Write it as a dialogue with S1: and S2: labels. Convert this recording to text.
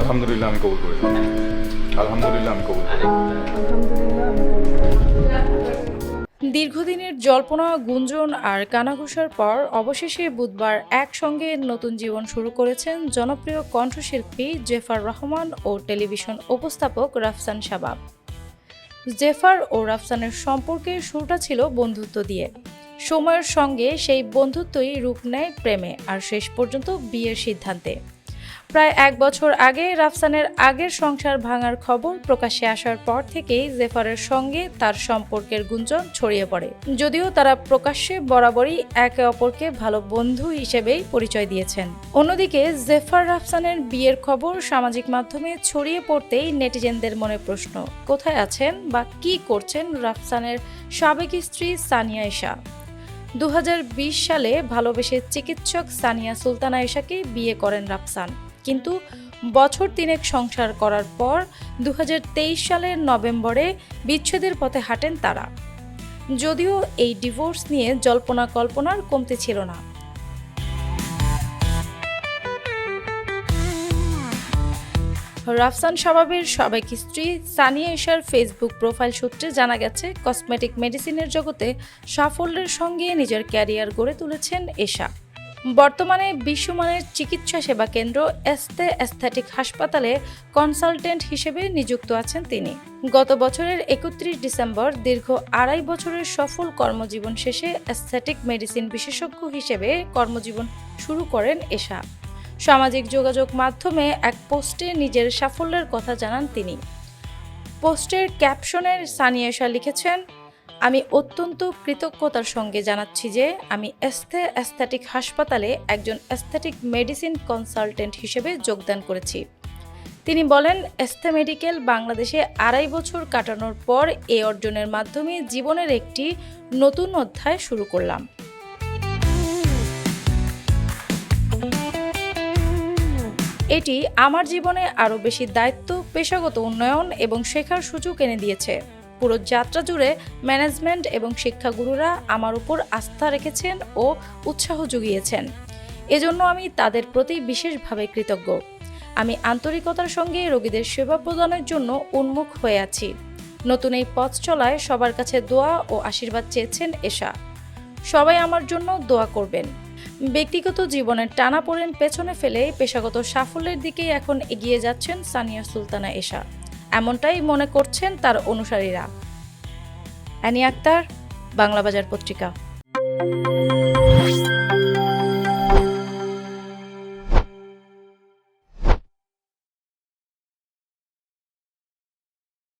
S1: আলহামদুলিল্লাহ আমি কবুল করি। আলহামদুলিল্লাহ আমি কবুল করি।
S2: দীর্ঘদিনের জল্পনা, গুঞ্জন আর কানাঘুষার পর অবশেষে বুধবার একসঙ্গে নতুন জীবন শুরু করেছেন জনপ্রিয় কণ্ঠশিল্পী জেফার রহমান ও টেলিভিশন উপস্থাপক রাফসান শাবাব। জেফার ও রাফসানের সম্পর্কের শুরুটা ছিল বন্ধুত্ব দিয়ে। সময়ের সঙ্গে সেই বন্ধুত্বই রূপ নেয় প্রেমে আর শেষ পর্যন্ত বিয়ের সিদ্ধান্তে। প্রায় 1 বছর আগে রাফসানের আগের সংসার ভাঙার খবর প্রকাশ্যে আসার পর থেকেই জেফারের সঙ্গে তার সম্পর্কের গুঞ্জন ছড়িয়ে পড়ে। যদিও তারা প্রকাশ্যে বরাবরই একে অপরকে ভালো বন্ধু হিসেবেই পরিচয় দিয়েছেন। অন্যদিকে জেফার রাফসানের বিয়ের খবর সামাজিক মাধ্যমে ছড়িয়ে পড়তেই নেটিজেনদের মনে প্রশ্ন, কোথায় আছেন বা কী করছেন রাফসানের সাবেক স্ত্রী সানিয়া আয়েশা। 2020 সালে ভালোবেসে চিকিৎসক সানিয়া সুলতানা আয়েশাকে বিয়ে করেন রাফসান, কিন্তু বছর 3 সংসার করার পর 2023 সালের নভেম্বরে বিচ্ছেদের পথে হাঁটেন তারা। যদিও এই ডিভোর্স নিয়ে জল্পনা কল্পনার কমতি ছিল না। রাফসান শাবাবের সাবেক স্ত্রী সানিয়া আয়েশার ফেসবুক প্রোফাইল সূত্রে জানা গেছে, কসমেটিক মেডিসিনের জগতে সাফল্যের সঙ্গে নিজের ক্যারিয়ার গড়ে তুলেছেন এশা। বর্তমানে বিশ্বমানের চিকিৎসা সেবা কেন্দ্র এস্তে অ্যাস্থেটিক হাসপাতালে কনসালটেন্ট হিসেবে নিযুক্ত আছেন তিনি। গত বছরের 31 ডিসেম্বর দীর্ঘ 2.5 বছরের সফল কর্মজীবন শেষে অ্যাস্থেটিক মেডিসিন বিশেষজ্ঞ হিসেবে কর্মজীবন শুরু করেন এশা। সামাজিক যোগাযোগ মাধ্যমে এক পোস্টে নিজের সাফল্যের কথা জানান তিনি। পোস্টের ক্যাপশনের সানিয়া আয়েশা লিখেছেন, আমি অত্যন্ত কৃতজ্ঞতার সঙ্গে জানাচ্ছি যে আমি এস্তে অ্যাস্থেটিক হাসপাতালে একজন অ্যাস্থেটিক মেডিসিন কনসালটেন্ট হিসেবে যোগদান করেছি। তিনি বলেন, এস্তে মেডিকেল বাংলাদেশে 2.5 বছর কাটানোর পর এই অর্জনের মাধ্যমে জীবনের একটি নতুন অধ্যায় শুরু করলাম। এটি আমার জীবনে আরও বেশি দায়িত্ব, পেশাগত উন্নয়ন এবং শেখার সুযোগ এনে দিয়েছে। পুরো যাত্রা জুড়ে ম্যানেজমেন্ট এবং শিক্ষাগুরুরা আমার উপর আস্থা রেখেছেন ও উৎসাহ জুগিয়েছেন। এজন্য আমি তাদের প্রতি বিশেষভাবে কৃতজ্ঞ। আমি আন্তরিকতার সঙ্গে রোগীদের সেবা প্রদানের জন্য উন্মুখ হয়ে আছি। নতুন এই পথ চলায় সবার কাছে দোয়া ও আশীর্বাদ চেয়েছেন এশা। সবাই আমার জন্য দোয়া করবেন। ব্যক্তিগত জীবনের টানাপোড়েন পেছনে ফেলে পেশাগত সাফল্যের দিকে এখন এগিয়ে যাচ্ছেন সানিয়া সুলতানা এশা, এমনটাই মনে করছেন তার অনুসারীরা। অ্যানি আক্তার, বাংলা বাজার পত্রিকা।